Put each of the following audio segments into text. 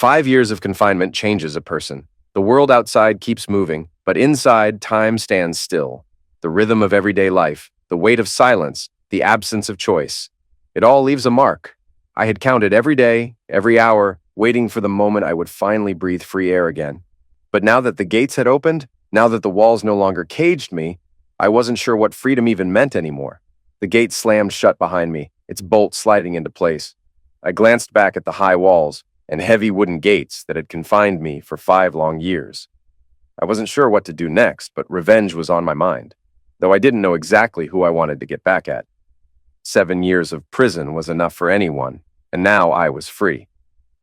5 years of confinement changes a person. The world outside keeps moving, but inside, time stands still. The rhythm of everyday life, the weight of silence, the absence of choice. It all leaves a mark. I had counted every day, every hour, waiting for the moment I would finally breathe free air again. But now that the gates had opened, now that the walls no longer caged me, I wasn't sure what freedom even meant anymore. The gate slammed shut behind me, its bolt sliding into place. I glanced back at the high walls and heavy wooden gates that had confined me for 5 long years. I wasn't sure what to do next, but revenge was on my mind, though I didn't know exactly who I wanted to get back at. 7 years of prison was enough for anyone, and now I was free.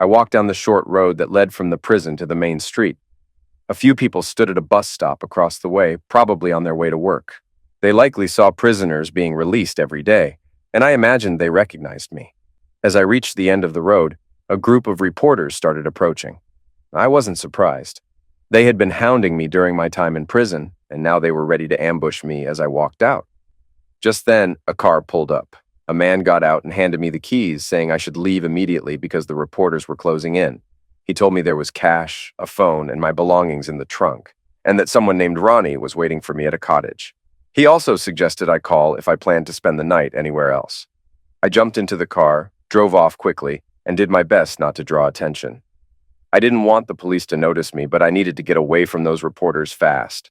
I walked down the short road that led from the prison to the main street. A few people stood at a bus stop across the way, probably on their way to work. They likely saw prisoners being released every day, and I imagined they recognized me. As I reached the end of the road, a group of reporters started approaching. I wasn't surprised. They had been hounding me during my time in prison, and now they were ready to ambush me as I walked out. Just then, a car pulled up. A man got out and handed me the keys, saying I should leave immediately because the reporters were closing in. He told me there was cash, a phone, and my belongings in the trunk, and that someone named Ronnie was waiting for me at a cottage. He also suggested I call if I planned to spend the night anywhere else. I jumped into the car, drove off quickly, and did my best not to draw attention. I didn't want the police to notice me, but I needed to get away from those reporters fast.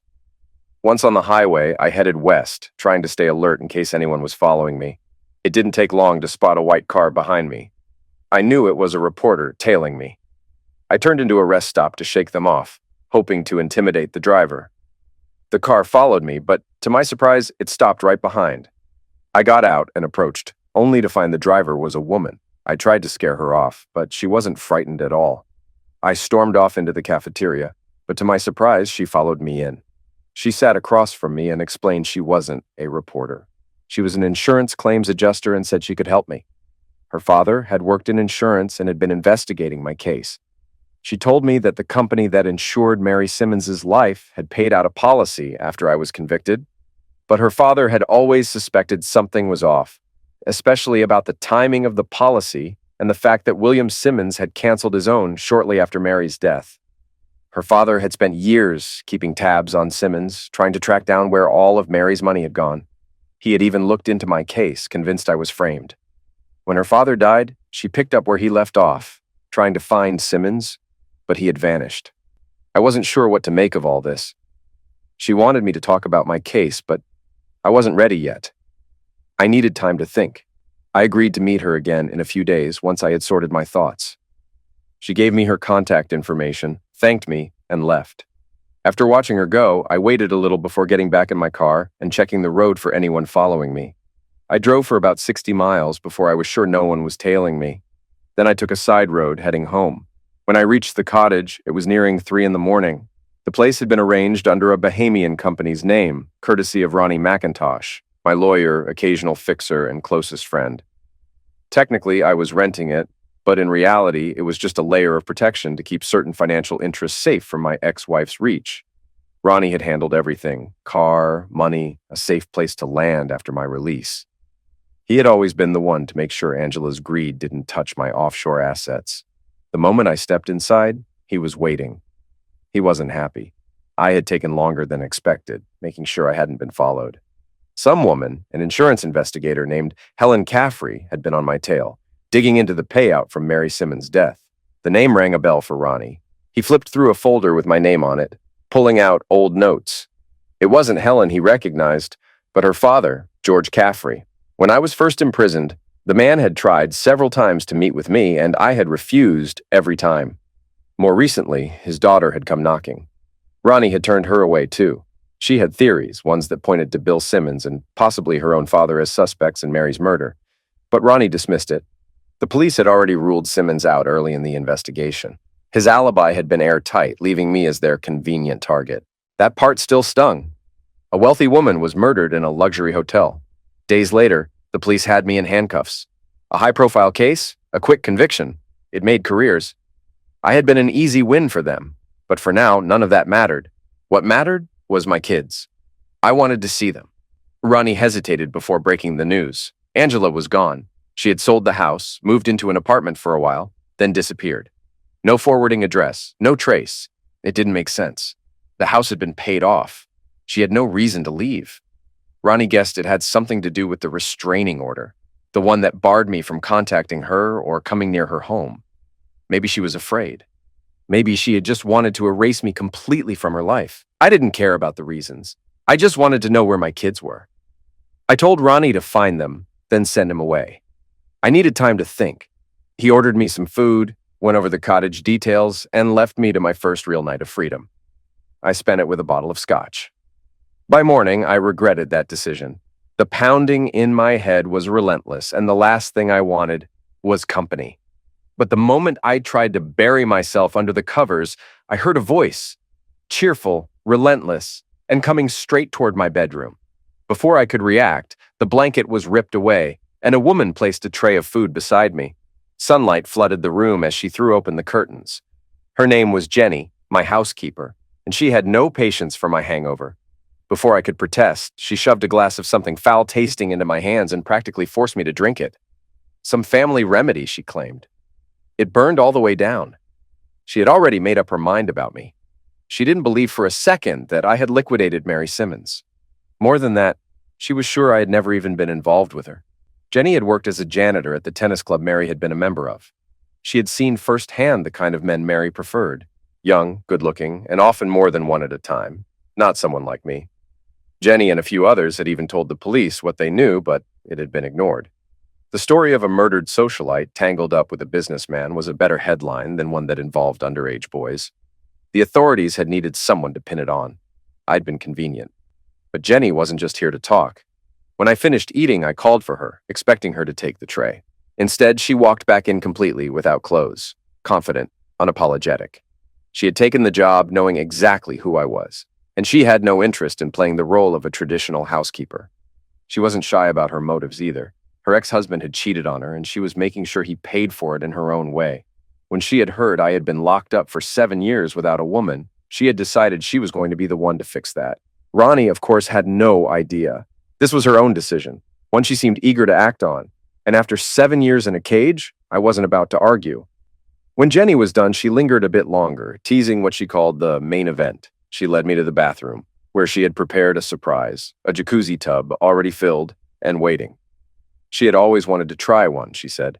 Once on the highway, I headed west, trying to stay alert in case anyone was following me. It didn't take long to spot a white car behind me. I knew it was a reporter tailing me. I turned into a rest stop to shake them off, hoping to intimidate the driver. The car followed me, but to my surprise, it stopped right behind. I got out and approached, only to find the driver was a woman. I tried to scare her off, but she wasn't frightened at all. I stormed off into the cafeteria, but to my surprise, she followed me in. She sat across from me and explained she wasn't a reporter. She was an insurance claims adjuster and said she could help me. Her father had worked in insurance and had been investigating my case. She told me that the company that insured Mary Simmons's life had paid out a policy after I was convicted, but her father had always suspected something was off, especially about the timing of the policy and the fact that William Simmons had canceled his own shortly after Mary's death. Her father had spent years keeping tabs on Simmons, trying to track down where all of Mary's money had gone. He had even looked into my case, convinced I was framed. When her father died, she picked up where he left off, trying to find Simmons, but he had vanished. I wasn't sure what to make of all this. She wanted me to talk about my case, but I wasn't ready yet. I needed time to think. I agreed to meet her again in a few days once I had sorted my thoughts. She gave me her contact information, thanked me, and left. After watching her go, I waited a little before getting back in my car and checking the road for anyone following me. I drove for about 60 miles before I was sure no one was tailing me. Then I took a side road heading home. When I reached the cottage, it was nearing 3 in the morning. The place had been arranged under a Bahamian company's name, courtesy of Ronnie McIntosh, my lawyer, occasional fixer, and closest friend. Technically, I was renting it, but in reality, it was just a layer of protection to keep certain financial interests safe from my ex-wife's reach. Ronnie had handled everything: car, money, a safe place to land after my release. He had always been the one to make sure Angela's greed didn't touch my offshore assets. The moment I stepped inside, he was waiting. He wasn't happy. I had taken longer than expected, making sure I hadn't been followed. Some woman, an insurance investigator named Helen Caffrey, had been on my tail, digging into the payout from Mary Simmons' death. The name rang a bell for Ronnie. He flipped through a folder with my name on it, pulling out old notes. It wasn't Helen he recognized, but her father, George Caffrey. When I was first imprisoned, the man had tried several times to meet with me, and I had refused every time. More recently, his daughter had come knocking. Ronnie had turned her away too. She had theories, ones that pointed to Bill Simmons and possibly her own father as suspects in Mary's murder. But Ronnie dismissed it. The police had already ruled Simmons out early in the investigation. His alibi had been airtight, leaving me as their convenient target. That part still stung. A wealthy woman was murdered in a luxury hotel. Days later, the police had me in handcuffs. A high-profile case, a quick conviction. It made careers. I had been an easy win for them, but for now, none of that mattered. What mattered was my kids. I wanted to see them. Ronnie hesitated before breaking the news. Angela was gone. She had sold the house, moved into an apartment for a while, then disappeared. No forwarding address, no trace. It didn't make sense. The house had been paid off. She had no reason to leave. Ronnie guessed it had something to do with the restraining order, the one that barred me from contacting her or coming near her home. Maybe she was afraid. Maybe she had just wanted to erase me completely from her life. I didn't care about the reasons. I just wanted to know where my kids were. I told Ronnie to find them, then send him away. I needed time to think. He ordered me some food, went over the cottage details, and left me to my first real night of freedom. I spent it with a bottle of scotch. By morning, I regretted that decision. The pounding in my head was relentless, and the last thing I wanted was company. But the moment I tried to bury myself under the covers, I heard a voice, cheerful, relentless, and coming straight toward my bedroom. Before I could react, the blanket was ripped away, and a woman placed a tray of food beside me. Sunlight flooded the room as she threw open the curtains. Her name was Jenny, my housekeeper, and she had no patience for my hangover. Before I could protest, she shoved a glass of something foul-tasting into my hands and practically forced me to drink it. Some family remedy, she claimed. It burned all the way down. She had already made up her mind about me. She didn't believe for a second that I had liquidated Mary Simmons. More than that, she was sure I had never even been involved with her. Jenny had worked as a janitor at the tennis club Mary had been a member of. She had seen firsthand the kind of men Mary preferred. Young, good-looking, and often more than one at a time. Not someone like me. Jenny and a few others had even told the police what they knew, but it had been ignored. The story of a murdered socialite tangled up with a businessman was a better headline than one that involved underage boys. The authorities had needed someone to pin it on. I'd been convenient. But Jenny wasn't just here to talk. When I finished eating, I called for her, expecting her to take the tray. Instead, she walked back in completely without clothes, confident, unapologetic. She had taken the job knowing exactly who I was, and she had no interest in playing the role of a traditional housekeeper. She wasn't shy about her motives either. Her ex-husband had cheated on her, and she was making sure he paid for it in her own way. When she had heard I had been locked up for 7 years without a woman, she had decided she was going to be the one to fix that. Ronnie, of course, had no idea. This was her own decision, one she seemed eager to act on. And after 7 years in a cage, I wasn't about to argue. When Jenny was done, she lingered a bit longer, teasing what she called the main event. She led me to the bathroom, where she had prepared a surprise, a jacuzzi tub already filled and waiting. She had always wanted to try one, she said,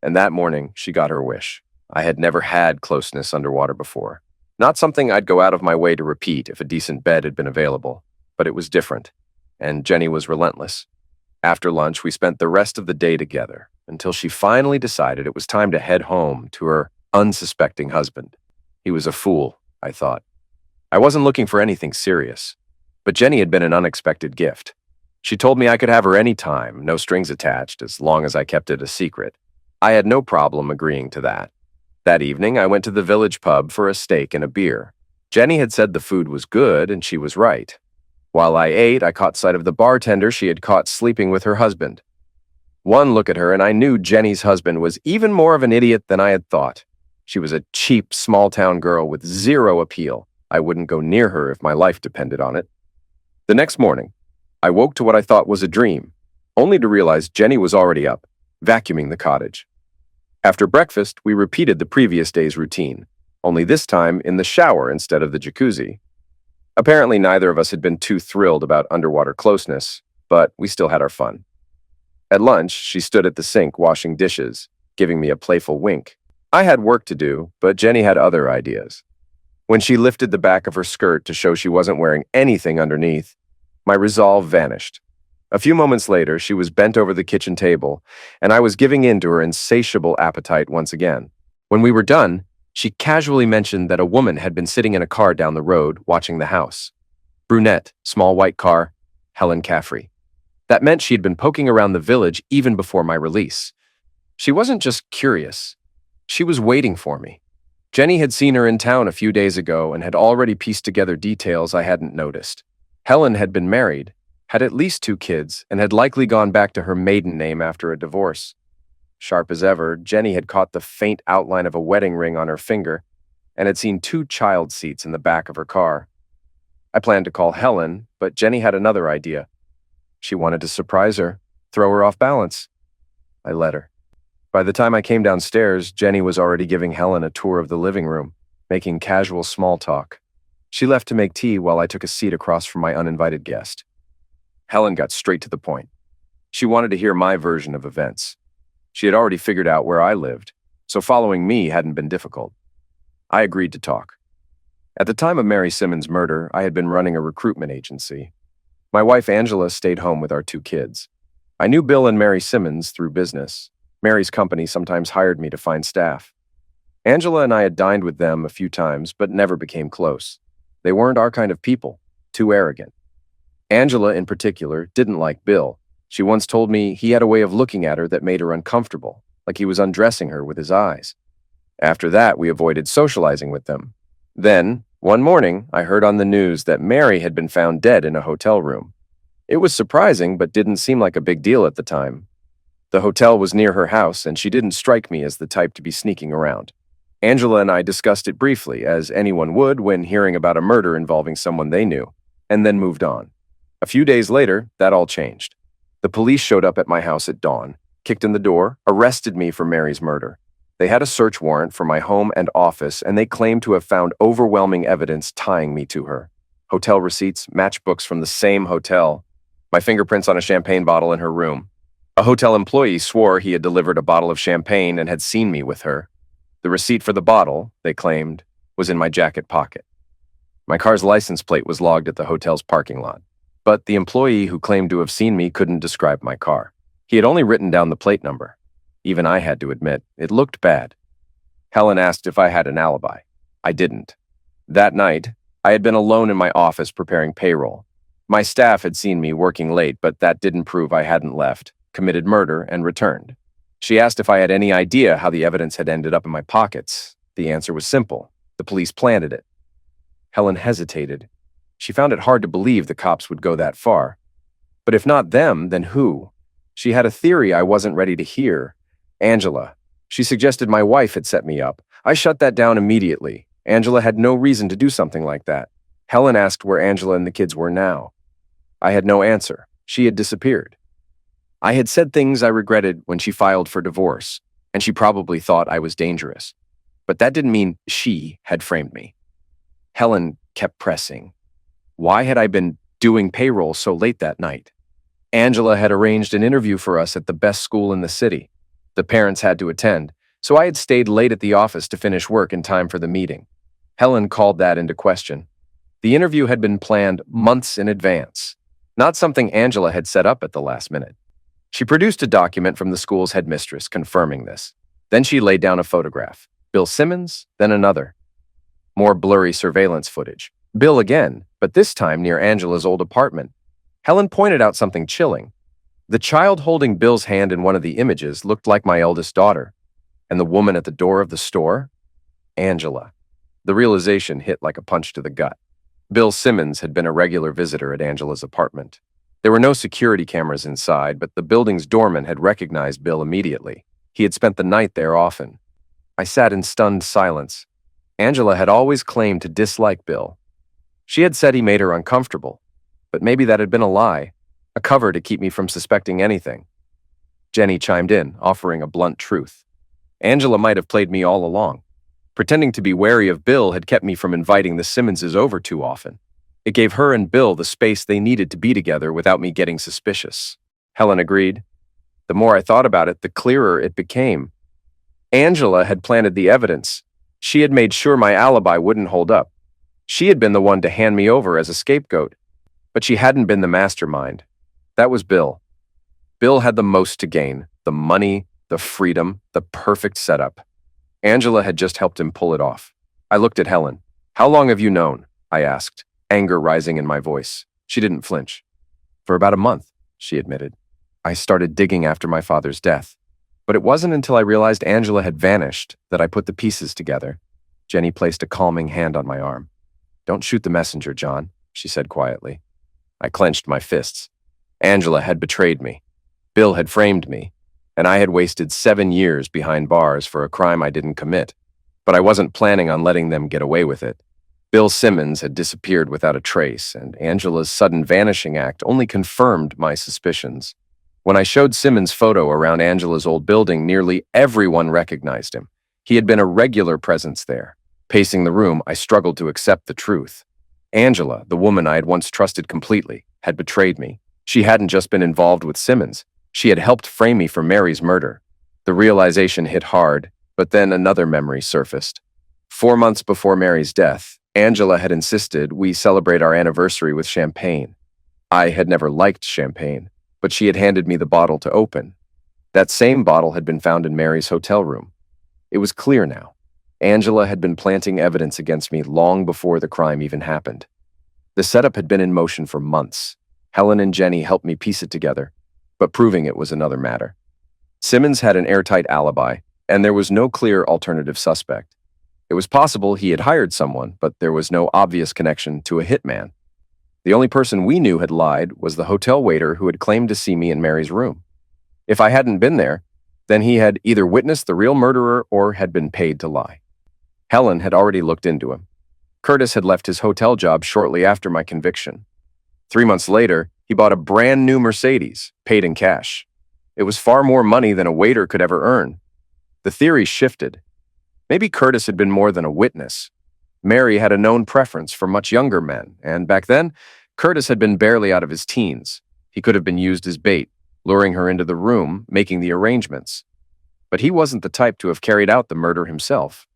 and that morning she got her wish. I had never had closeness underwater before. Not something I'd go out of my way to repeat if a decent bed had been available, but it was different, and Jenny was relentless. After lunch, we spent the rest of the day together, until she finally decided it was time to head home to her unsuspecting husband. He was a fool, I thought. I wasn't looking for anything serious, but Jenny had been an unexpected gift. She told me I could have her any time, no strings attached, as long as I kept it a secret. I had no problem agreeing to that. That evening, I went to the village pub for a steak and a beer. Jenny had said the food was good, and she was right. While I ate, I caught sight of the bartender she had caught sleeping with her husband. One look at her, and I knew Jenny's husband was even more of an idiot than I had thought. She was a cheap, small-town girl with zero appeal. I wouldn't go near her if my life depended on it. The next morning, I woke to what I thought was a dream, only to realize Jenny was already up, vacuuming the cottage. After breakfast, we repeated the previous day's routine, only this time in the shower instead of the jacuzzi. Apparently, neither of us had been too thrilled about underwater closeness, but we still had our fun. At lunch, she stood at the sink washing dishes, giving me a playful wink. I had work to do, but Jenny had other ideas. When she lifted the back of her skirt to show she wasn't wearing anything underneath, my resolve vanished. A few moments later, she was bent over the kitchen table, and I was giving in to her insatiable appetite once again. When we were done, she casually mentioned that a woman had been sitting in a car down the road watching the house. Brunette, small white car, Helen Caffrey. That meant she had been poking around the village even before my release. She wasn't just curious. She was waiting for me. Jenny had seen her in town a few days ago and had already pieced together details I hadn't noticed. Helen had been married, had at least 2 kids, and had likely gone back to her maiden name after a divorce. Sharp as ever, Jenny had caught the faint outline of a wedding ring on her finger and had seen 2 child seats in the back of her car. I planned to call Helen, but Jenny had another idea. She wanted to surprise her, throw her off balance. I let her. By the time I came downstairs, Jenny was already giving Helen a tour of the living room, making casual small talk. She left to make tea while I took a seat across from my uninvited guest. Helen got straight to the point. She wanted to hear my version of events. She had already figured out where I lived, so following me hadn't been difficult. I agreed to talk. At the time of Mary Simmons' murder, I had been running a recruitment agency. My wife Angela stayed home with our 2 kids. I knew Bill and Mary Simmons through business. Mary's company sometimes hired me to find staff. Angela and I had dined with them a few times, but never became close. They weren't our kind of people, too arrogant. Angela, in particular, didn't like Bill. She once told me he had a way of looking at her that made her uncomfortable, like he was undressing her with his eyes. After that, we avoided socializing with them. Then, one morning, I heard on the news that Mary had been found dead in a hotel room. It was surprising, but didn't seem like a big deal at the time. The hotel was near her house, and she didn't strike me as the type to be sneaking around. Angela and I discussed it briefly, as anyone would when hearing about a murder involving someone they knew, and then moved on. A few days later, that all changed. The police showed up at my house at dawn, kicked in the door, arrested me for Mary's murder. They had a search warrant for my home and office, and they claimed to have found overwhelming evidence tying me to her. Hotel receipts, matchbooks from the same hotel, my fingerprints on a champagne bottle in her room. A hotel employee swore he had delivered a bottle of champagne and had seen me with her. The receipt for the bottle, they claimed, was in my jacket pocket. My car's license plate was logged at the hotel's parking lot, but the employee who claimed to have seen me couldn't describe my car. He had only written down the plate number. Even I had to admit, it looked bad. Helen asked if I had an alibi. I didn't. That night, I had been alone in my office preparing payroll. My staff had seen me working late, but that didn't prove I hadn't left, committed murder, and returned. She asked if I had any idea how the evidence had ended up in my pockets. The answer was simple. The police planted it. Helen hesitated. She found it hard to believe the cops would go that far. But if not them, then who? She had a theory I wasn't ready to hear. Angela. She suggested my wife had set me up. I shut that down immediately. Angela had no reason to do something like that. Helen asked where Angela and the kids were now. I had no answer. She had disappeared. I had said things I regretted when she filed for divorce, and she probably thought I was dangerous. But that didn't mean she had framed me. Helen kept pressing. Why had I been doing payroll so late that night? Angela had arranged an interview for us at the best school in the city. The parents had to attend, so I had stayed late at the office to finish work in time for the meeting. Helen called that into question. The interview had been planned months in advance, not something Angela had set up at the last minute. She produced a document from the school's headmistress confirming this. Then she laid down a photograph. Bill Simmons, then another. More blurry surveillance footage. Bill again, but this time near Angela's old apartment. Helen pointed out something chilling. The child holding Bill's hand in one of the images looked like my eldest daughter. And the woman at the door of the store? Angela. The realization hit like a punch to the gut. Bill Simmons had been a regular visitor at Angela's apartment. There were no security cameras inside, but the building's doorman had recognized Bill immediately. He had spent the night there often. I sat in stunned silence. Angela had always claimed to dislike Bill. She had said he made her uncomfortable, but maybe that had been a lie, a cover to keep me from suspecting anything. Jenny chimed in, offering a blunt truth. Angela might have played me all along. Pretending to be wary of Bill had kept me from inviting the Simmonses over too often. It gave her and Bill the space they needed to be together without me getting suspicious. Helen agreed. The more I thought about it, the clearer it became. Angela had planted the evidence. She had made sure my alibi wouldn't hold up. She had been the one to hand me over as a scapegoat. But she hadn't been the mastermind. That was Bill. Bill had the most to gain, the money, the freedom, the perfect setup. Angela had just helped him pull it off. I looked at Helen. How long have you known? I asked, anger rising in my voice. She didn't flinch. For about a month, she admitted. I started digging after my father's death. But it wasn't until I realized Angela had vanished that I put the pieces together. Jenny placed a calming hand on my arm. Don't shoot the messenger, John, she said quietly. I clenched my fists. Angela had betrayed me. Bill had framed me, and I had wasted 7 years behind bars for a crime I didn't commit. But I wasn't planning on letting them get away with it. Bill Simmons had disappeared without a trace, and Angela's sudden vanishing act only confirmed my suspicions. When I showed Simmons' photo around Angela's old building, nearly everyone recognized him. He had been a regular presence there. Pacing the room, I struggled to accept the truth. Angela, the woman I had once trusted completely, had betrayed me. She hadn't just been involved with Simmons. She had helped frame me for Mary's murder. The realization hit hard, but then another memory surfaced. 4 months before Mary's death, Angela had insisted we celebrate our anniversary with champagne. I had never liked champagne, but she had handed me the bottle to open. That same bottle had been found in Mary's hotel room. It was clear now. Angela had been planting evidence against me long before the crime even happened. The setup had been in motion for months. Helen and Jenny helped me piece it together, but proving it was another matter. Simmons had an airtight alibi, and there was no clear alternative suspect. It was possible he had hired someone, but there was no obvious connection to a hitman. The only person we knew had lied was the hotel waiter who had claimed to see me in Mary's room. If I hadn't been there, then he had either witnessed the real murderer or had been paid to lie. Helen had already looked into him. Curtis had left his hotel job shortly after my conviction. 3 months later, he bought a brand new Mercedes, paid in cash. It was far more money than a waiter could ever earn. The theory shifted. Maybe Curtis had been more than a witness. Mary had a known preference for much younger men, and back then, Curtis had been barely out of his teens. He could have been used as bait, luring her into the room, making the arrangements. But he wasn't the type to have carried out the murder himself.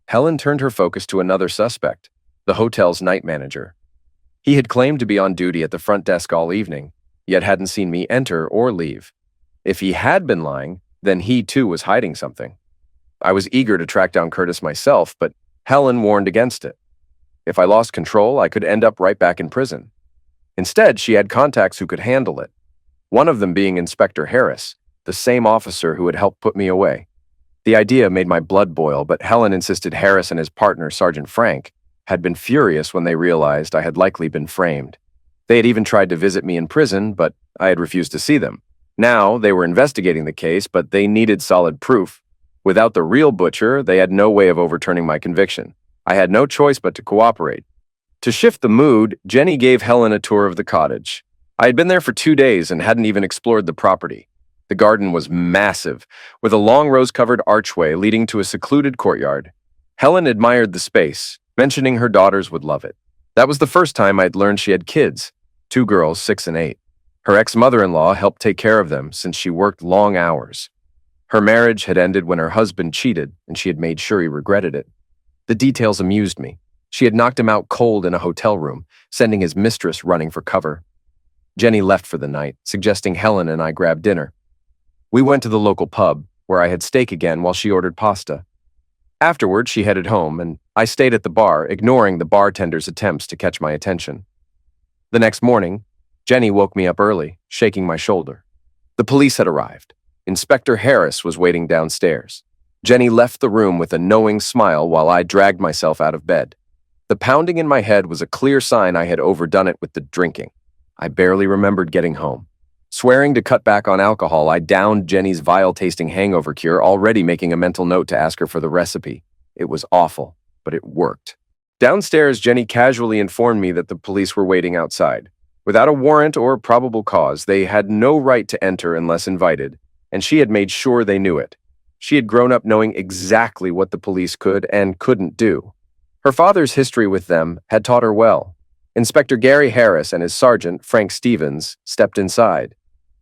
Helen turned her focus to another suspect, the hotel's night manager. He had claimed to be on duty at the front desk all evening, yet hadn't seen me enter or leave. If he had been lying, then he too was hiding something. I was eager to track down Curtis myself, but Helen warned against it. If I lost control, I could end up right back in prison. Instead, she had contacts who could handle it. One of them being Inspector Harris, the same officer who had helped put me away. The idea made my blood boil, but Helen insisted Harris and his partner, Sergeant Frank, had been furious when they realized I had likely been framed. They had even tried to visit me in prison, but I had refused to see them. Now, they were investigating the case, but they needed solid proof. Without the real butcher, they had no way of overturning my conviction. I had no choice but to cooperate. To shift the mood, Jenny gave Helen a tour of the cottage. I had been there for 2 days and hadn't even explored the property. The garden was massive, with a long rose-covered archway leading to a secluded courtyard. Helen admired the space, mentioning her daughters would love it. That was the first time I'd learned she had kids, 2 girls, 6 and 8. Her ex-mother-in-law helped take care of them since she worked long hours. Her marriage had ended when her husband cheated, and she had made sure he regretted it. The details amused me. She had knocked him out cold in a hotel room, sending his mistress running for cover. Jenny left for the night, suggesting Helen and I grab dinner. We went to the local pub, where I had steak again while she ordered pasta. Afterward, she headed home, and I stayed at the bar, ignoring the bartender's attempts to catch my attention. The next morning, Jenny woke me up early, shaking my shoulder. The police had arrived. Inspector Harris was waiting downstairs. Jenny left the room with a knowing smile while I dragged myself out of bed. The pounding in my head was a clear sign I had overdone it with the drinking. I barely remembered getting home. Swearing to cut back on alcohol, I downed Jenny's vile-tasting hangover cure, already making a mental note to ask her for the recipe. It was awful, but it worked. Downstairs, Jenny casually informed me that the police were waiting outside. Without a warrant or probable cause, they had no right to enter unless invited, and she had made sure they knew it. She had grown up knowing exactly what the police could and couldn't do. Her father's history with them had taught her well. Inspector Gary Harris and his sergeant, Frank Stevens, stepped inside.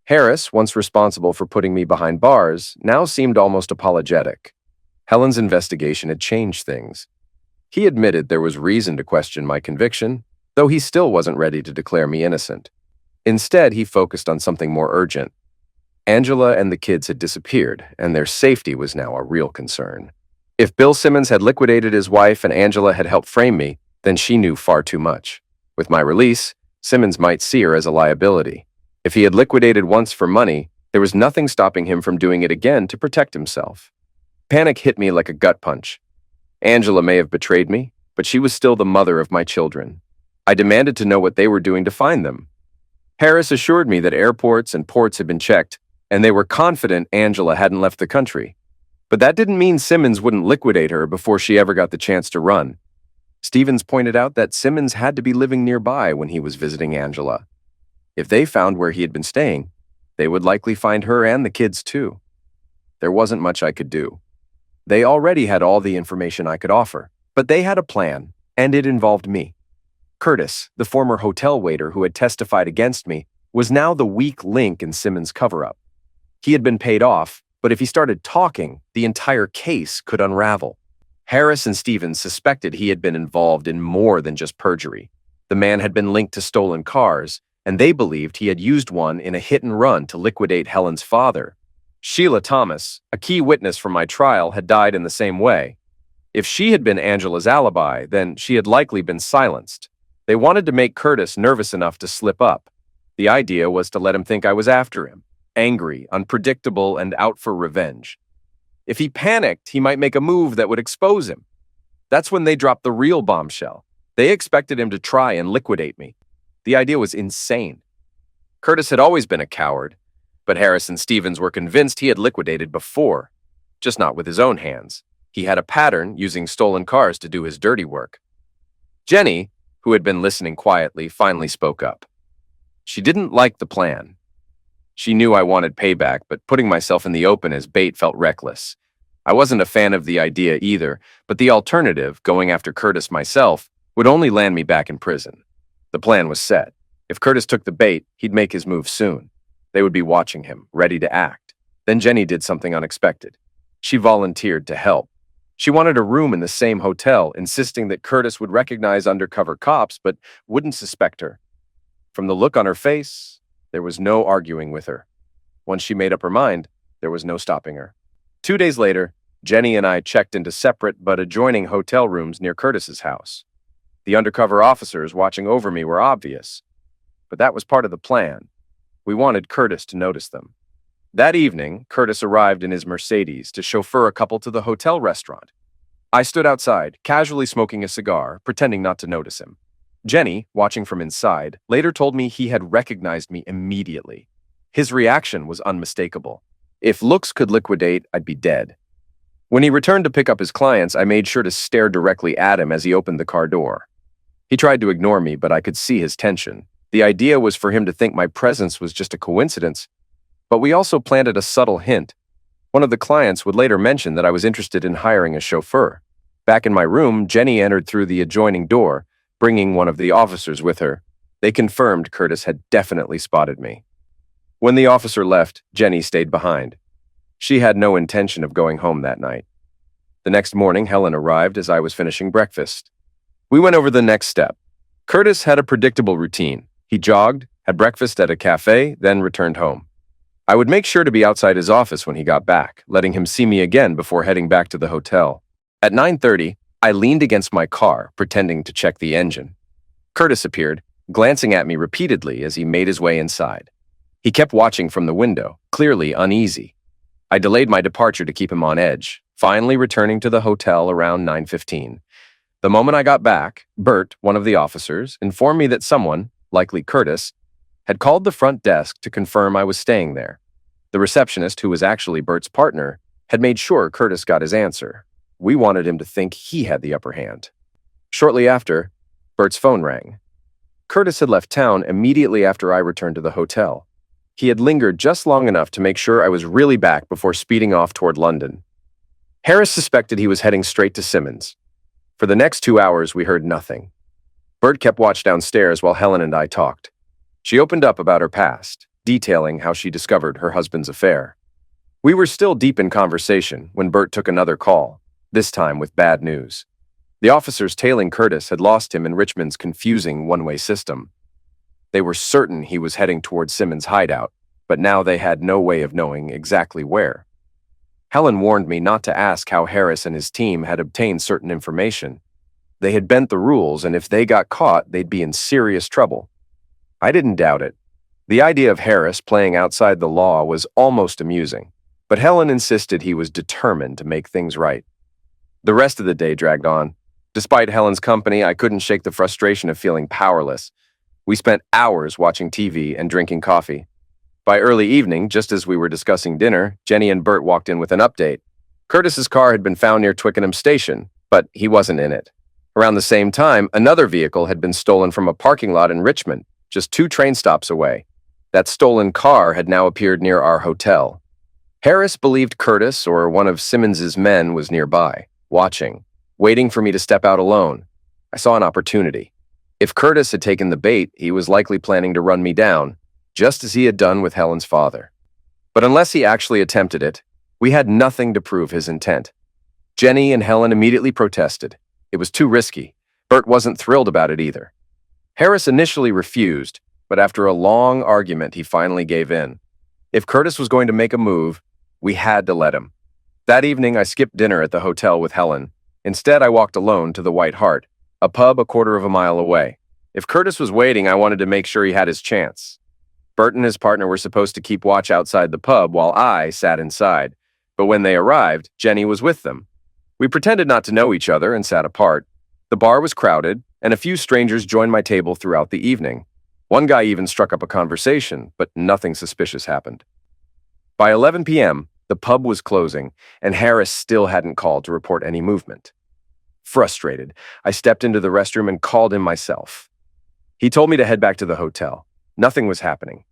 Harris, once responsible for putting me behind bars, now seemed almost apologetic. Helen's investigation had changed things. He admitted there was reason to question my conviction, though he still wasn't ready to declare me innocent. Instead, he focused on something more urgent. Angela and the kids had disappeared, and their safety was now a real concern. If Bill Simmons had liquidated his wife and Angela had helped frame me, then she knew far too much. With my release, Simmons might see her as a liability. If he had liquidated once for money, there was nothing stopping him from doing it again to protect himself. Panic hit me like a gut punch. Angela may have betrayed me, but she was still the mother of my children. I demanded to know what they were doing to find them. Harris assured me that airports and ports had been checked, and they were confident Angela hadn't left the country. But that didn't mean Simmons wouldn't liquidate her before she ever got the chance to run. Stevens pointed out that Simmons had to be living nearby when he was visiting Angela. If they found where he had been staying, They would likely find her and the kids too. There wasn't much I could do. They already had all the information I could offer, but they had a plan, and it involved me. Curtis, the former hotel waiter who had testified against me, was now the weak link in Simmons' cover-up. He had been paid off, but if he started talking, the entire case could unravel. Harris and Stevens suspected he had been involved in more than just perjury. The man had been linked to stolen cars, and they believed he had used one in a hit-and-run to liquidate Helen's father. Sheila Thomas, a key witness from my trial, had died in the same way. If she had been Angela's alibi, then she had likely been silenced. They wanted to make Curtis nervous enough to slip up. The idea was to let him think I was after him, angry, unpredictable, and out for revenge. If he panicked, he might make a move that would expose him. That's when they dropped the real bombshell. They expected him to try and liquidate me. The idea was insane. Curtis had always been a coward, but Harris and Stevens were convinced he had liquidated before, just not with his own hands. He had a pattern using stolen cars to do his dirty work. Jenny, who had been listening quietly, finally spoke up. She didn't like the plan. She knew I wanted payback, but putting myself in the open as bait felt reckless. I wasn't a fan of the idea either, but the alternative, going after Curtis myself, would only land me back in prison. The plan was set. If Curtis took the bait, he'd make his move soon. They would be watching him, ready to act. Then Jenny did something unexpected. She volunteered to help. She wanted a room in the same hotel, insisting that Curtis would recognize undercover cops but wouldn't suspect her. From the look on her face, there was no arguing with her. Once she made up her mind, there was no stopping her. 2 days later, Jenny and I checked into separate but adjoining hotel rooms near Curtis's house. The undercover officers watching over me were obvious, but that was part of the plan. We wanted Curtis to notice them. That evening, Curtis arrived in his Mercedes to chauffeur a couple to the hotel restaurant. I stood outside, casually smoking a cigar, pretending not to notice him. Jenny, watching from inside, later told me he had recognized me immediately. His reaction was unmistakable. If looks could liquidate, I'd be dead. When he returned to pick up his clients, I made sure to stare directly at him as he opened the car door. He tried to ignore me, but I could see his tension. The idea was for him to think my presence was just a coincidence, but we also planted a subtle hint. One of the clients would later mention that I was interested in hiring a chauffeur. Back in my room, Jenny entered through the adjoining door, bringing one of the officers with her. They confirmed Curtis had definitely spotted me. When the officer left, Jenny stayed behind. She had no intention of going home that night. The next morning, Helen arrived as I was finishing breakfast. We went over the next step. Curtis had a predictable routine. He jogged, had breakfast at a cafe, then returned home. I would make sure to be outside his office when he got back, letting him see me again before heading back to the hotel. At 9:30, I leaned against my car, pretending to check the engine. Curtis appeared, glancing at me repeatedly as he made his way inside. He kept watching from the window, clearly uneasy. I delayed my departure to keep him on edge, finally returning to the hotel around 9:15. The moment I got back, Bert, one of the officers, informed me that someone, likely Curtis, had called the front desk to confirm I was staying there. The receptionist, who was actually Bert's partner, had made sure Curtis got his answer. We wanted him to think he had the upper hand. Shortly after, Bert's phone rang. Curtis had left town immediately after I returned to the hotel. He had lingered just long enough to make sure I was really back before speeding off toward London. Harris suspected he was heading straight to Simmons. For the next 2 hours, we heard nothing. Bert kept watch downstairs while Helen and I talked. She opened up about her past, detailing how she discovered her husband's affair. We were still deep in conversation when Bert took another call, this time with bad news. The officers tailing Curtis had lost him in Richmond's confusing one-way system. They were certain he was heading towards Simmons' hideout, but now they had no way of knowing exactly where. Helen warned me not to ask how Harris and his team had obtained certain information. They had bent the rules, and if they got caught, they'd be in serious trouble. I didn't doubt it. The idea of Harris playing outside the law was almost amusing, but Helen insisted he was determined to make things right. The rest of the day dragged on. Despite Helen's company, I couldn't shake the frustration of feeling powerless. We spent hours watching TV and drinking coffee. By early evening, just as we were discussing dinner, Jenny and Bert walked in with an update. Curtis's car had been found near Twickenham Station, but he wasn't in it. Around the same time, another vehicle had been stolen from a parking lot in Richmond, just 2 train stops away. That stolen car had now appeared near our hotel. Harris believed Curtis or one of Simmons's men was nearby, watching, waiting for me to step out alone. I saw an opportunity. If Curtis had taken the bait, he was likely planning to run me down, just as he had done with Helen's father. But unless he actually attempted it, we had nothing to prove his intent. Jenny and Helen immediately protested. It was too risky. Bert wasn't thrilled about it either. Harris initially refused, but after a long argument, he finally gave in. If Curtis was going to make a move, we had to let him. That evening, I skipped dinner at the hotel with Helen. Instead, I walked alone to the White Hart, a pub a quarter of a mile away. If Curtis was waiting, I wanted to make sure he had his chance. Bert and his partner were supposed to keep watch outside the pub while I sat inside, but when they arrived, Jenny was with them. We pretended not to know each other and sat apart. The bar was crowded, and a few strangers joined my table throughout the evening. One guy even struck up a conversation, but nothing suspicious happened. By 11 p.m., the pub was closing, and Harris still hadn't called to report any movement. Frustrated, I stepped into the restroom and called him myself. He told me to head back to the hotel. Nothing was happening.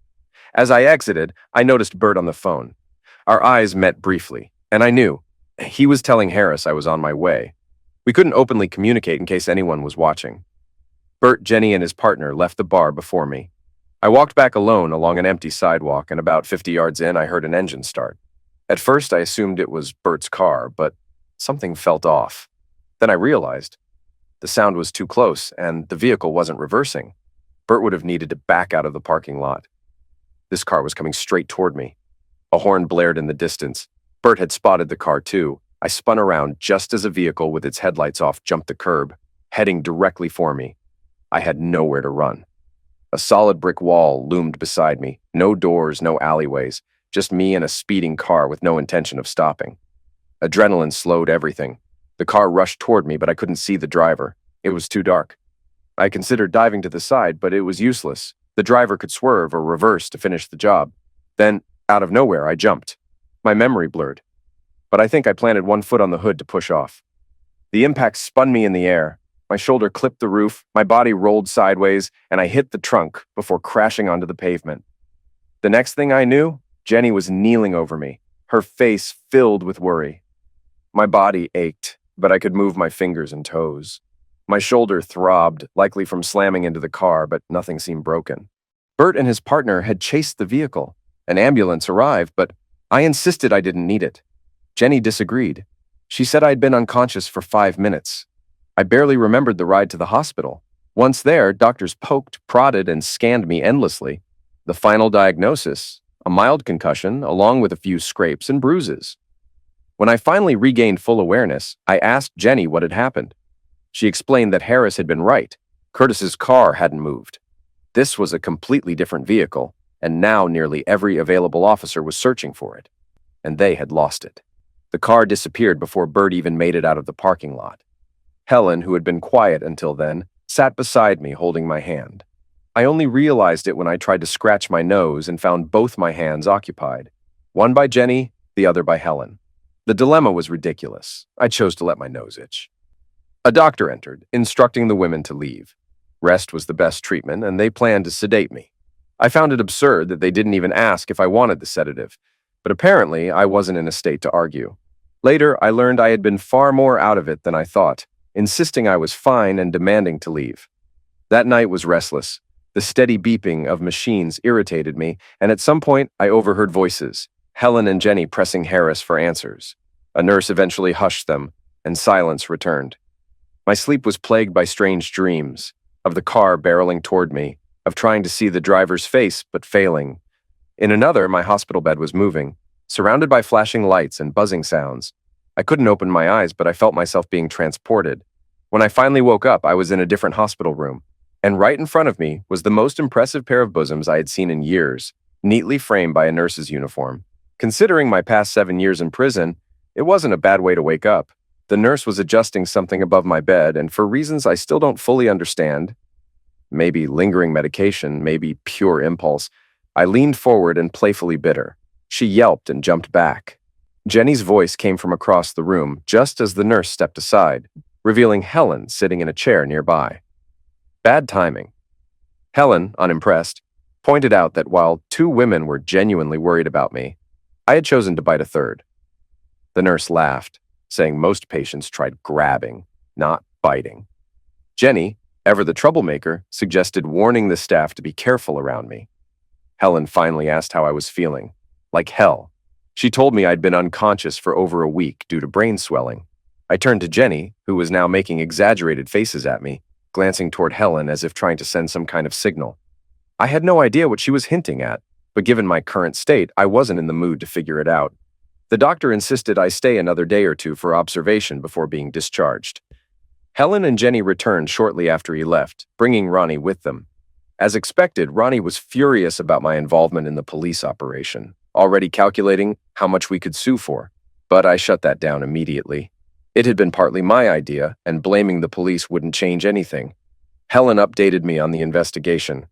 As I exited, I noticed Bert on the phone. Our eyes met briefly, and I knew. He was telling Harris I was on my way. We couldn't openly communicate in case anyone was watching. Bert, Jenny, and his partner left the bar before me. I walked back alone along an empty sidewalk, and about 50 yards in, I heard an engine start. At first, I assumed it was Bert's car, but something felt off. Then I realized the sound was too close, and the vehicle wasn't reversing. Bert would have needed to back out of the parking lot. This car was coming straight toward me. A horn blared in the distance. Bert had spotted the car too. I spun around just as a vehicle with its headlights off jumped the curb, heading directly for me. I had nowhere to run. A solid brick wall loomed beside me. No doors, no alleyways. Just me and a speeding car with no intention of stopping. Adrenaline slowed everything. The car rushed toward me, but I couldn't see the driver. It was too dark. I considered diving to the side, but it was useless. The driver could swerve or reverse to finish the job. Then, out of nowhere, I jumped. My memory blurred. But I think I planted one foot on the hood to push off. The impact spun me in the air. My shoulder clipped the roof, my body rolled sideways, and I hit the trunk before crashing onto the pavement. The next thing I knew, Jenny was kneeling over me, her face filled with worry. My body ached, but I could move my fingers and toes. My shoulder throbbed, likely from slamming into the car, but nothing seemed broken. Bert and his partner had chased the vehicle. An ambulance arrived, but I insisted I didn't need it. Jenny disagreed. She said I'd been unconscious for 5 minutes. I barely remembered the ride to the hospital. Once there, doctors poked, prodded, and scanned me endlessly. The final diagnosis: a mild concussion, along with a few scrapes and bruises. When I finally regained full awareness, I asked Jenny what had happened. She explained that Harris had been right. Curtis's car hadn't moved. This was a completely different vehicle, and now nearly every available officer was searching for it. And they had lost it. The car disappeared before Bert even made it out of the parking lot. Helen, who had been quiet until then, sat beside me holding my hand. I only realized it when I tried to scratch my nose and found both my hands occupied. One by Jenny, the other by Helen. The dilemma was ridiculous. I chose to let my nose itch. A doctor entered, instructing the women to leave. Rest was the best treatment, and they planned to sedate me. I found it absurd that they didn't even ask if I wanted the sedative, but apparently I wasn't in a state to argue. Later, I learned I had been far more out of it than I thought, insisting I was fine and demanding to leave. That night was restless. The steady beeping of machines irritated me, and at some point I overheard voices, Helen and Jenny pressing Harris for answers. A nurse eventually hushed them, and silence returned. My sleep was plagued by strange dreams, of the car barreling toward me, of trying to see the driver's face but failing. In another, my hospital bed was moving, surrounded by flashing lights and buzzing sounds. I couldn't open my eyes, but I felt myself being transported. When I finally woke up, I was in a different hospital room, and right in front of me was the most impressive pair of bosoms I had seen in years, neatly framed by a nurse's uniform. Considering my past 7 years in prison, it wasn't a bad way to wake up. The nurse was adjusting something above my bed, and for reasons I still don't fully understand, maybe lingering medication, maybe pure impulse, I leaned forward and playfully bit her. She yelped and jumped back. Jenny's voice came from across the room just as the nurse stepped aside, revealing Helen sitting in a chair nearby. Bad timing. Helen, unimpressed, pointed out that while two women were genuinely worried about me, I had chosen to bite a third. The nurse laughed, saying most patients tried grabbing, not biting. Jenny, ever the troublemaker, suggested warning the staff to be careful around me. Helen finally asked how I was feeling. Like hell. She told me I'd been unconscious for over a week due to brain swelling. I turned to Jenny, who was now making exaggerated faces at me, glancing toward Helen as if trying to send some kind of signal. I had no idea what she was hinting at, but given my current state, I wasn't in the mood to figure it out. The doctor insisted I stay another day or two for observation before being discharged. Helen and Jenny returned shortly after he left, bringing Ronnie with them. As expected, Ronnie was furious about my involvement in the police operation, already calculating how much we could sue for. But I shut that down immediately. It had been partly my idea, and blaming the police wouldn't change anything. Helen updated me on the investigation.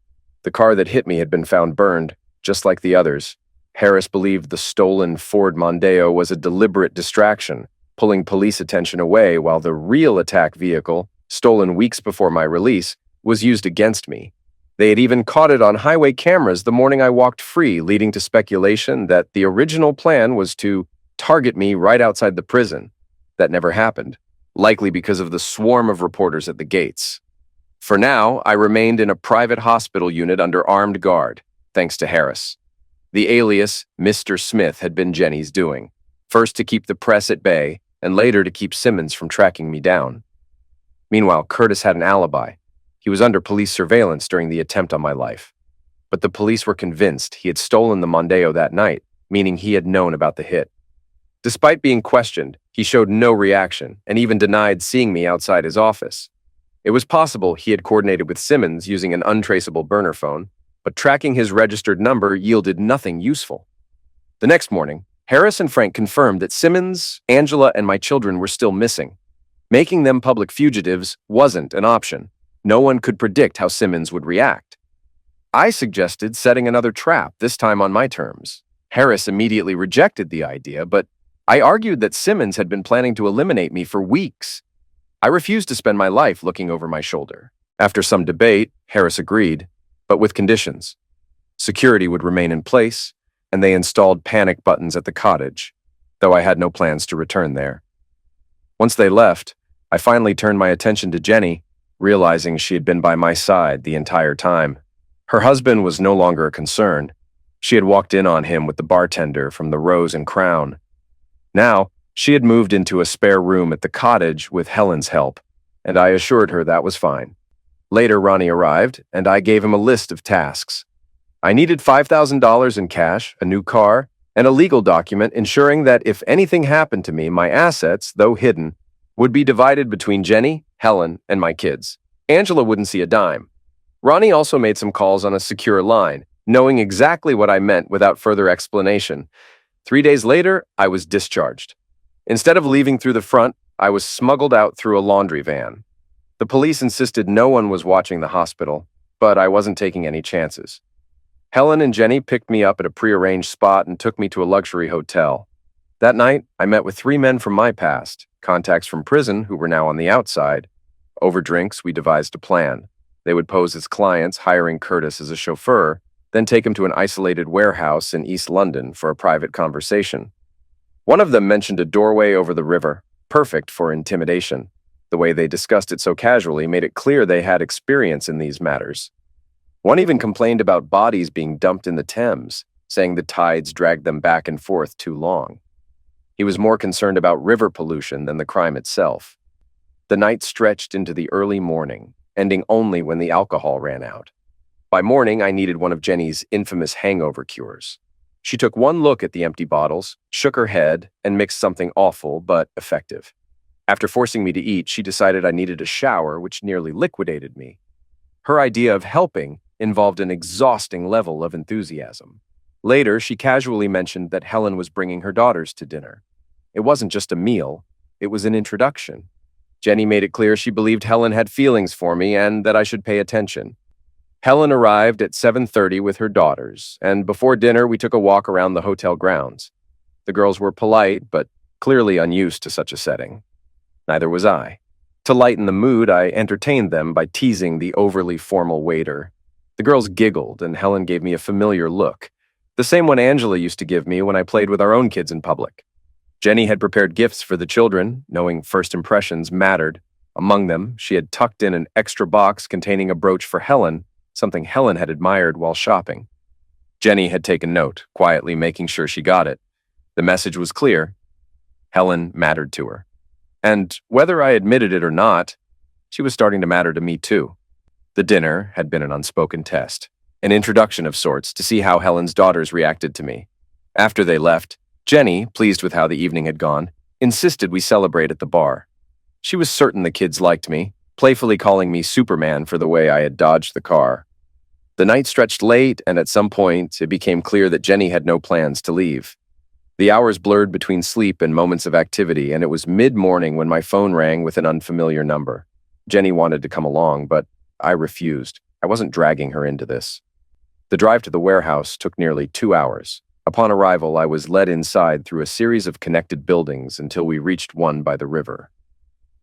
The car that hit me had been found burned, just like the others. Harris believed the stolen Ford Mondeo was a deliberate distraction, pulling police attention away while the real attack vehicle, stolen weeks before my release, was used against me. They had even caught it on highway cameras the morning I walked free, leading to speculation that the original plan was to target me right outside the prison. That never happened, likely because of the swarm of reporters at the gates. For now, I remained in a private hospital unit under armed guard, thanks to Harris. The alias, Mr. Smith, had been Jenny's doing, first to keep the press at bay, and later to keep Simmons from tracking me down. Meanwhile, Curtis had an alibi. He was under police surveillance during the attempt on my life. But the police were convinced he had stolen the Mondeo that night, meaning he had known about the hit. Despite being questioned, he showed no reaction and even denied seeing me outside his office. It was possible he had coordinated with Simmons using an untraceable burner phone, but tracking his registered number yielded nothing useful. The next morning, Harris and Frank confirmed that Simmons, Angela, and my children were still missing. Making them public fugitives wasn't an option. No one could predict how Simmons would react. I suggested setting another trap, this time on my terms. Harris immediately rejected the idea, but I argued that Simmons had been planning to eliminate me for weeks. I refused to spend my life looking over my shoulder. After some debate, Harris agreed, but with conditions. Security would remain in place, and they installed panic buttons at the cottage, though I had no plans to return there. Once they left, I finally turned my attention to Jenny, realizing she had been by my side the entire time. Her husband was no longer a concern. She had walked in on him with the bartender from the Rose and Crown. Now, she had moved into a spare room at the cottage with Helen's help, and I assured her that was fine. Later, Ronnie arrived, and I gave him a list of tasks. I needed $5,000 in cash, a new car, and a legal document ensuring that if anything happened to me, my assets, though hidden, would be divided between Jenny, Helen, and my kids. Angela wouldn't see a dime. Ronnie also made some calls on a secure line, knowing exactly what I meant without further explanation. 3 days later, I was discharged. Instead of leaving through the front, I was smuggled out through a laundry van. The police insisted no one was watching the hospital, but I wasn't taking any chances. Helen and Jenny picked me up at a prearranged spot and took me to a luxury hotel. That night, I met with 3 men from my past, contacts from prison who were now on the outside. Over drinks, we devised a plan. They would pose as clients, hiring Curtis as a chauffeur, then take him to an isolated warehouse in East London for a private conversation. One of them mentioned a doorway over the river, perfect for intimidation. The way they discussed it so casually made it clear they had experience in these matters. One even complained about bodies being dumped in the Thames, saying the tides dragged them back and forth too long. He was more concerned about river pollution than the crime itself. The night stretched into the early morning, ending only when the alcohol ran out. By morning, I needed one of Jenny's infamous hangover cures. She took one look at the empty bottles, shook her head, and mixed something awful but effective. After forcing me to eat, she decided I needed a shower, which nearly liquidated me. Her idea of helping involved an exhausting level of enthusiasm. Later, she casually mentioned that Helen was bringing her daughters to dinner. It wasn't just a meal, it was an introduction. Jenny made it clear she believed Helen had feelings for me and that I should pay attention. Helen arrived at 7:30 with her daughters, and before dinner we took a walk around the hotel grounds. The girls were polite, but clearly unused to such a setting. Neither was I. To lighten the mood, I entertained them by teasing the overly formal waiter. The girls giggled, and Helen gave me a familiar look, the same one Angela used to give me when I played with our own kids in public. Jenny had prepared gifts for the children, knowing first impressions mattered. Among them, she had tucked in an extra box containing a brooch for Helen, something Helen had admired while shopping. Jenny had taken note, quietly making sure she got it. The message was clear. Helen mattered to her. And whether I admitted it or not, she was starting to matter to me too. The dinner had been an unspoken test, an introduction of sorts to see how Helen's daughters reacted to me. After they left, Jenny, pleased with how the evening had gone, insisted we celebrate at the bar. She was certain the kids liked me, playfully calling me Superman for the way I had dodged the car. The night stretched late, and at some point, it became clear that Jenny had no plans to leave. The hours blurred between sleep and moments of activity, and it was mid-morning when my phone rang with an unfamiliar number. Jenny wanted to come along, but I refused. I wasn't dragging her into this. The drive to the warehouse took nearly 2 hours. Upon arrival, I was led inside through a series of connected buildings until we reached one by the river.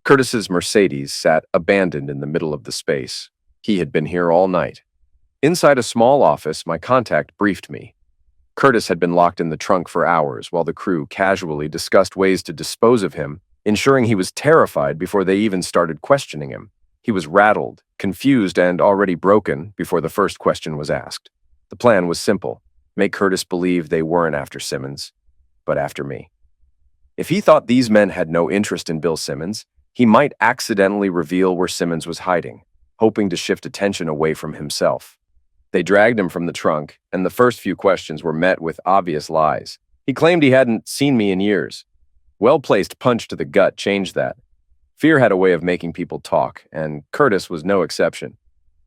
Curtis's Mercedes sat abandoned in the middle of the space. He had been here all night. Inside a small office, my contact briefed me. Curtis had been locked in the trunk for hours while the crew casually discussed ways to dispose of him, ensuring he was terrified before they even started questioning him. He was rattled, confused, and already broken before the first question was asked. The plan was simple: make Curtis believe they weren't after Simmons, but after me. If he thought these men had no interest in Bill Simmons, he might accidentally reveal where Simmons was hiding, hoping to shift attention away from himself. They dragged him from the trunk, and the first few questions were met with obvious lies. He claimed he hadn't seen me in years. Well-placed punch to the gut changed that. Fear had a way of making people talk, and Curtis was no exception.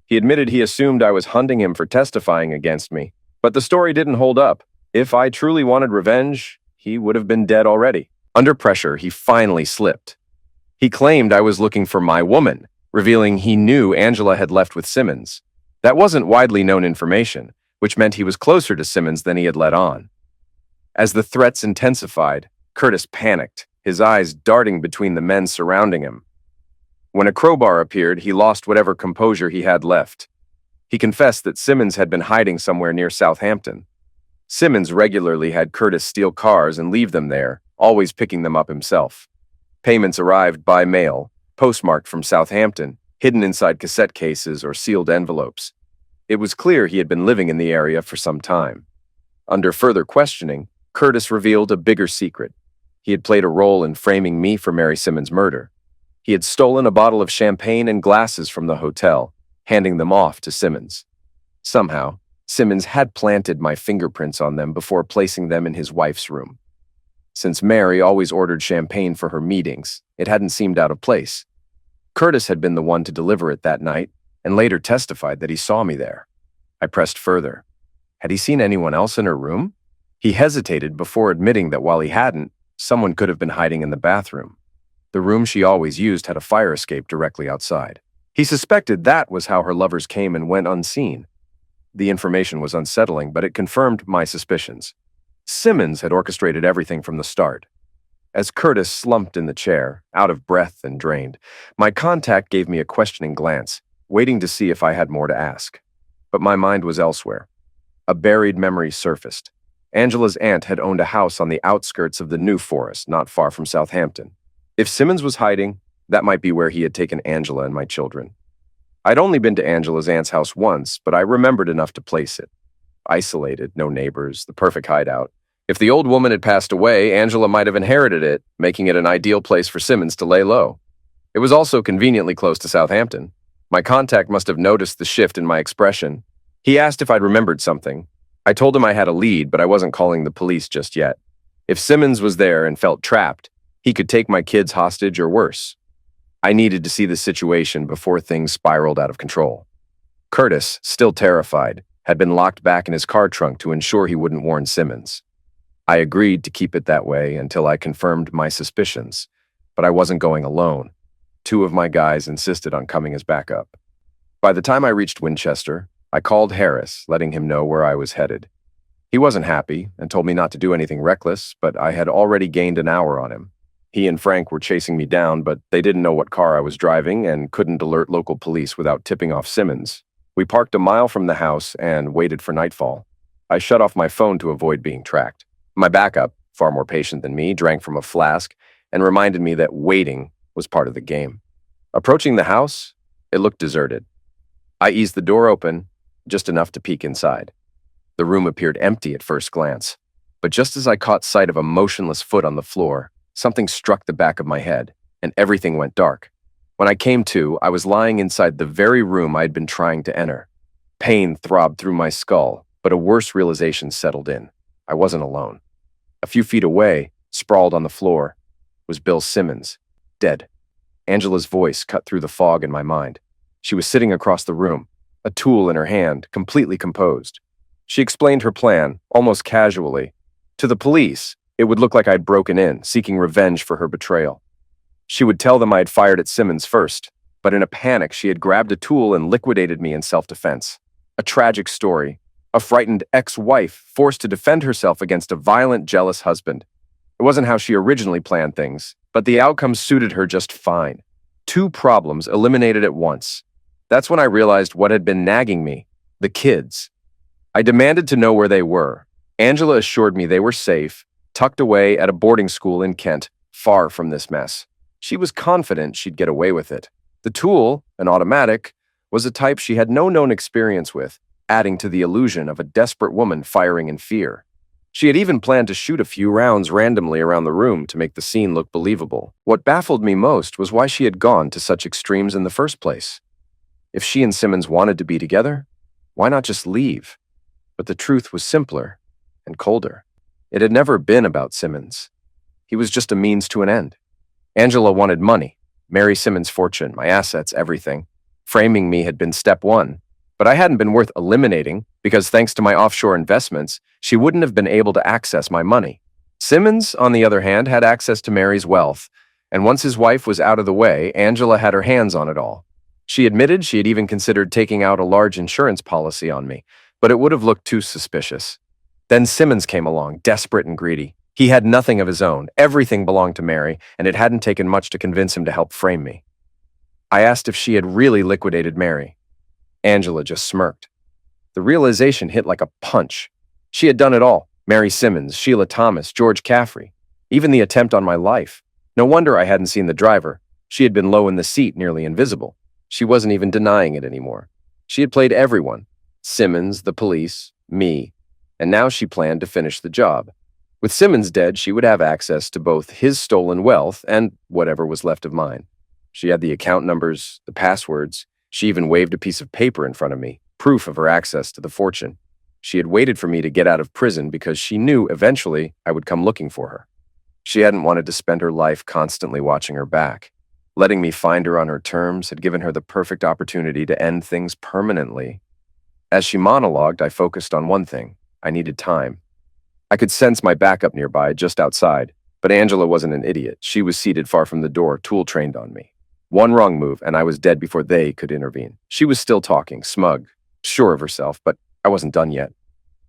He admitted he assumed I was hunting him for testifying against me, but the story didn't hold up. If I truly wanted revenge, he would have been dead already. Under pressure, he finally slipped. He claimed I was looking for my woman, revealing he knew Angela had left with Simmons. That wasn't widely known information, which meant he was closer to Simmons than he had let on. As the threats intensified, Curtis panicked, his eyes darting between the men surrounding him. When a crowbar appeared, he lost whatever composure he had left. He confessed that Simmons had been hiding somewhere near Southampton. Simmons regularly had Curtis steal cars and leave them there, always picking them up himself. Payments arrived by mail, postmarked from Southampton, hidden inside cassette cases or sealed envelopes. It was clear he had been living in the area for some time. Under further questioning, Curtis revealed a bigger secret. He had played a role in framing me for Mary Simmons' murder. He had stolen a bottle of champagne and glasses from the hotel, handing them off to Simmons. Somehow, Simmons had planted my fingerprints on them before placing them in his wife's room. Since Mary always ordered champagne for her meetings, it hadn't seemed out of place. Curtis had been the one to deliver it that night, and later testified that he saw me there. I pressed further. Had he seen anyone else in her room? He hesitated before admitting that while he hadn't, someone could have been hiding in the bathroom. The room she always used had a fire escape directly outside. He suspected that was how her lovers came and went unseen. The information was unsettling, but it confirmed my suspicions. Simmons had orchestrated everything from the start. As Curtis slumped in the chair, out of breath and drained, my contact gave me a questioning glance, waiting to see if I had more to ask. But my mind was elsewhere. A buried memory surfaced. Angela's aunt had owned a house on the outskirts of the New Forest, not far from Southampton. If Simmons was hiding, that might be where he had taken Angela and my children. I'd only been to Angela's aunt's house once, but I remembered enough to place it. Isolated, no neighbors, the perfect hideout. If the old woman had passed away, Angela might have inherited it, making it an ideal place for Simmons to lay low. It was also conveniently close to Southampton. My contact must have noticed the shift in my expression. He asked if I'd remembered something. I told him I had a lead, but I wasn't calling the police just yet. If Simmons was there and felt trapped, he could take my kids hostage or worse. I needed to see the situation before things spiraled out of control. Curtis, still terrified, had been locked back in his car trunk to ensure he wouldn't warn Simmons. I agreed to keep it that way until I confirmed my suspicions, but I wasn't going alone. 2 of my guys insisted on coming as backup. By the time I reached Winchester, I called Harris, letting him know where I was headed. He wasn't happy and told me not to do anything reckless, but I had already gained an hour on him. He and Frank were chasing me down, but they didn't know what car I was driving and couldn't alert local police without tipping off Simmons. We parked a mile from the house and waited for nightfall. I shut off my phone to avoid being tracked. My backup, far more patient than me, drank from a flask and reminded me that waiting was part of the game. Approaching the house, it looked deserted. I eased the door open, just enough to peek inside. The room appeared empty at first glance, but just as I caught sight of a motionless foot on the floor, something struck the back of my head, and everything went dark. When I came to, I was lying inside the very room I had been trying to enter. Pain throbbed through my skull, but a worse realization settled in. I wasn't alone. A few feet away, sprawled on the floor, was Bill Simmons, dead. Angela's voice cut through the fog in my mind. She was sitting across the room, a tool in her hand, completely composed. She explained her plan, almost casually. To the police, it would look like I'd broken in, seeking revenge for her betrayal. She would tell them I had fired at Simmons first, but in a panic, she had grabbed a tool and liquidated me in self-defense. A tragic story. A frightened ex-wife forced to defend herself against a violent, jealous husband. It wasn't how she originally planned things, but the outcome suited her just fine. 2 problems eliminated at once. That's when I realized what had been nagging me: the kids. I demanded to know where they were. Angela assured me they were safe, tucked away at a boarding school in Kent, far from this mess. She was confident she'd get away with it. The tool, an automatic, was a type she had no known experience with, adding to the illusion of a desperate woman firing in fear. She had even planned to shoot a few rounds randomly around the room to make the scene look believable. What baffled me most was why she had gone to such extremes in the first place. If she and Simmons wanted to be together, why not just leave? But the truth was simpler and colder. It had never been about Simmons. He was just a means to an end. Angela wanted money, marry Simmons' fortune, my assets, everything. Framing me had been step 1, but I hadn't been worth eliminating because thanks to my offshore investments, she wouldn't have been able to access my money. Simmons, on the other hand, had access to Mary's wealth, and once his wife was out of the way, Angela had her hands on it all. She admitted she had even considered taking out a large insurance policy on me, but it would have looked too suspicious. Then Simmons came along, desperate and greedy. He had nothing of his own. Everything belonged to Mary, and it hadn't taken much to convince him to help frame me. I asked if she had really liquidated Mary. Angela just smirked. The realization hit like a punch. She had done it all. Mary Simmons, Sheila Thomas, George Caffrey. Even the attempt on my life. No wonder I hadn't seen the driver. She had been low in the seat, nearly invisible. She wasn't even denying it anymore. She had played everyone. Simmons, the police, me. And now she planned to finish the job. With Simmons dead, she would have access to both his stolen wealth and whatever was left of mine. She had the account numbers, the passwords. She even waved a piece of paper in front of me, proof of her access to the fortune. She had waited for me to get out of prison because she knew eventually I would come looking for her. She hadn't wanted to spend her life constantly watching her back. Letting me find her on her terms had given her the perfect opportunity to end things permanently. As she monologued, I focused on one thing. I needed time. I could sense my backup nearby, just outside, but Angela wasn't an idiot. She was seated far from the door, tool trained on me. One wrong move, and I was dead before they could intervene. She was still talking, smug, sure of herself, but I wasn't done yet.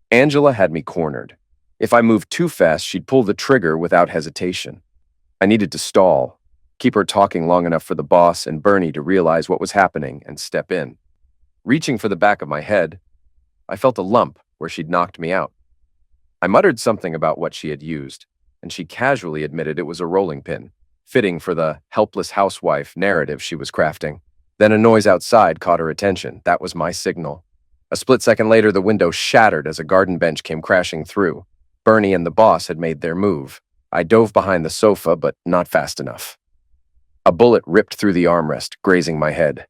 Angela had me cornered. If I moved too fast, she'd pull the trigger without hesitation. I needed to stall, keep her talking long enough for the boss and Bernie to realize what was happening and step in. Reaching for the back of my head, I felt a lump where she'd knocked me out. I muttered something about what she had used, and she casually admitted it was a rolling pin, fitting for the helpless housewife narrative she was crafting. Then a noise outside caught her attention. That was my signal. A split second later, the window shattered as a garden bench came crashing through. Bernie and the boss had made their move. I dove behind the sofa, but not fast enough. A bullet ripped through the armrest, grazing my head.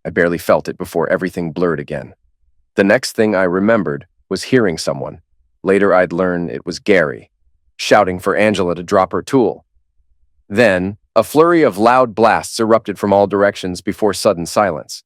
I barely felt it before everything blurred again. The next thing I remembered was hearing someone. Later I'd learn it was Gary, shouting for Angela to drop her tool. Then, a flurry of loud blasts erupted from all directions before sudden silence.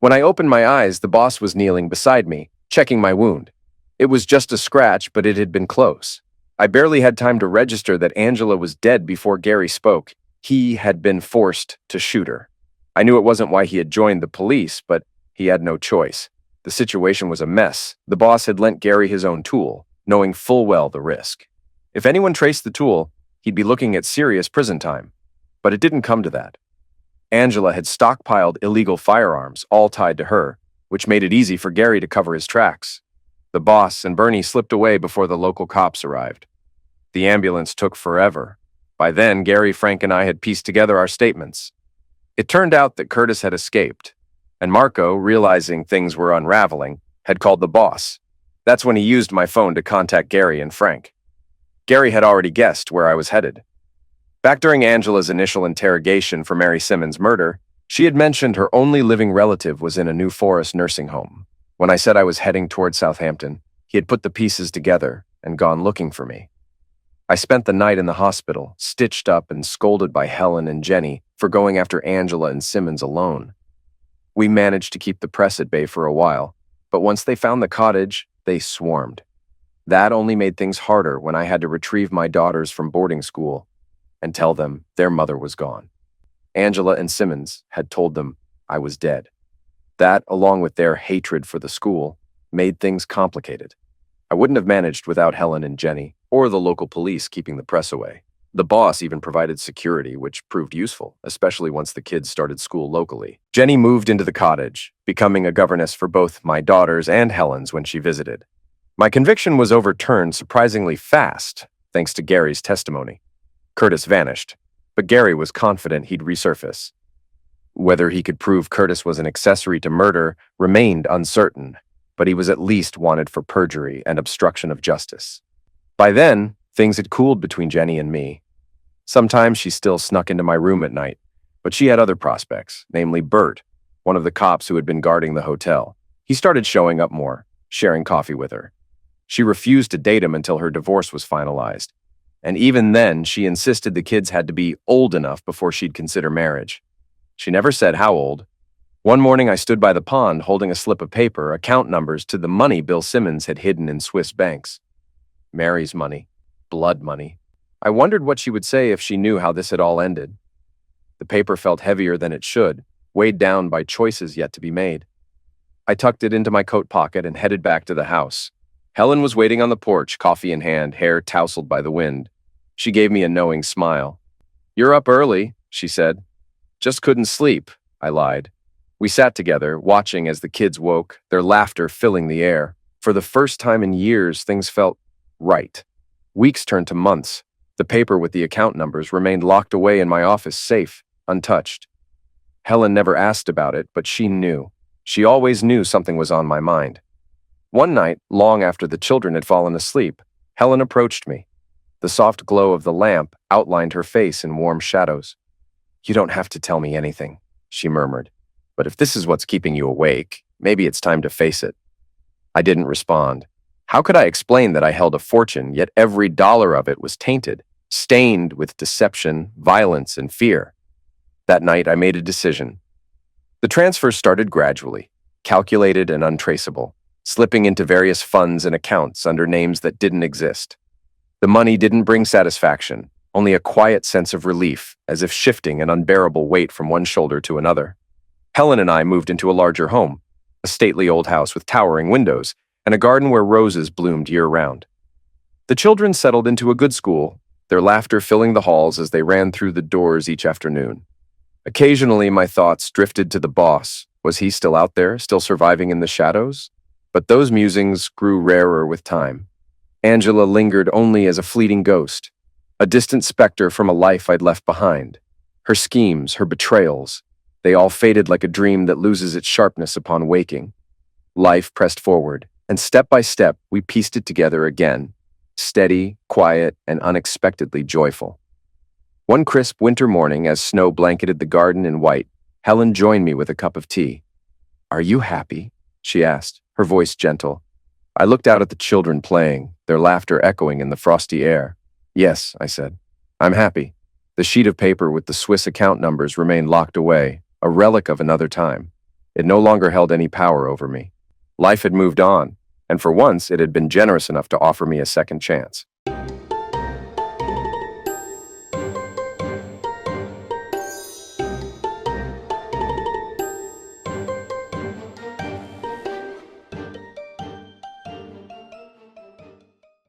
When I opened my eyes, the boss was kneeling beside me, checking my wound. It was just a scratch, but it had been close. I barely had time to register that Angela was dead before Gary spoke. He had been forced to shoot her. I knew it wasn't why he had joined the police, but he had no choice. The situation was a mess. The boss had lent Gary his own tool, knowing full well the risk. If anyone traced the tool, he'd be looking at serious prison time. But it didn't come to that. Angela had stockpiled illegal firearms, all tied to her, which made it easy for Gary to cover his tracks. The boss and Bernie slipped away before the local cops arrived. The ambulance took forever. By then, Gary, Frank, and I had pieced together our statements. It turned out that Curtis had escaped, and Marco, realizing things were unraveling, had called the boss. That's when he used my phone to contact Gary and Frank. Gary had already guessed where I was headed. Back during Angela's initial interrogation for Mary Simmons' murder, she had mentioned her only living relative was in a New Forest nursing home. When I said I was heading toward Southampton, he had put the pieces together and gone looking for me. I spent the night in the hospital, stitched up and scolded by Helen and Jenny for going after Angela and Simmons alone. We managed to keep the press at bay for a while, but once they found the cottage, they swarmed. That only made things harder when I had to retrieve my daughters from boarding school and tell them their mother was gone. Angela and Simmons had told them I was dead. That, along with their hatred for the school, made things complicated. I wouldn't have managed without Helen and Jenny, or the local police keeping the press away. The boss even provided security, which proved useful, especially once the kids started school locally. Jenny moved into the cottage, becoming a governess for both my daughters and Helen's when she visited. My conviction was overturned surprisingly fast, thanks to Gary's testimony. Curtis vanished, but Gary was confident he'd resurface. Whether he could prove Curtis was an accessory to murder remained uncertain, but he was at least wanted for perjury and obstruction of justice. By then, things had cooled between Jenny and me. Sometimes she still snuck into my room at night, but she had other prospects, namely Bert, one of the cops who had been guarding the hotel. He started showing up more, sharing coffee with her. She refused to date him until her divorce was finalized, and even then she insisted the kids had to be old enough before she'd consider marriage. She never said how old. One morning I stood by the pond holding a slip of paper, account numbers to the money Bill Simmons had hidden in Swiss banks. Mary's money. Blood money. I wondered what she would say if she knew how this had all ended. The paper felt heavier than it should, weighed down by choices yet to be made. I tucked it into my coat pocket and headed back to the house. Helen was waiting on the porch, coffee in hand, hair tousled by the wind. She gave me a knowing smile. "You're up early," she said. "Just couldn't sleep," I lied. We sat together, watching as the kids woke, their laughter filling the air. For the first time in years, things felt right. Weeks turned to months. The paper with the account numbers remained locked away in my office, safe, untouched. Helen never asked about it, but she knew. She always knew something was on my mind. One night, long after the children had fallen asleep, Helen approached me. The soft glow of the lamp outlined her face in warm shadows. "You don't have to tell me anything," she murmured. "But if this is what's keeping you awake, maybe it's time to face it." I didn't respond. How could I explain that I held a fortune, yet every dollar of it was tainted, stained with deception, violence, and fear? That night, I made a decision. The transfers started gradually, calculated and untraceable, slipping into various funds and accounts under names that didn't exist. The money didn't bring satisfaction, only a quiet sense of relief, as if shifting an unbearable weight from one shoulder to another. Helen and I moved into a larger home, a stately old house with towering windows, and a garden where roses bloomed year-round. The children settled into a good school, their laughter filling the halls as they ran through the doors each afternoon. Occasionally, my thoughts drifted to the boss. Was he still out there, still surviving in the shadows? But those musings grew rarer with time. Angela lingered only as a fleeting ghost, a distant specter from a life I'd left behind. Her schemes, her betrayals, they all faded like a dream that loses its sharpness upon waking. Life pressed forward, and step by step, we pieced it together again, steady, quiet, and unexpectedly joyful. One crisp winter morning, as snow blanketed the garden in white, Helen joined me with a cup of tea. "Are you happy?" she asked, her voice gentle. I looked out at the children playing, their laughter echoing in the frosty air. "Yes," I said. "I'm happy." The sheet of paper with the Swiss account numbers remained locked away, a relic of another time. It no longer held any power over me. Life had moved on, and for once it had been generous enough to offer me a second chance.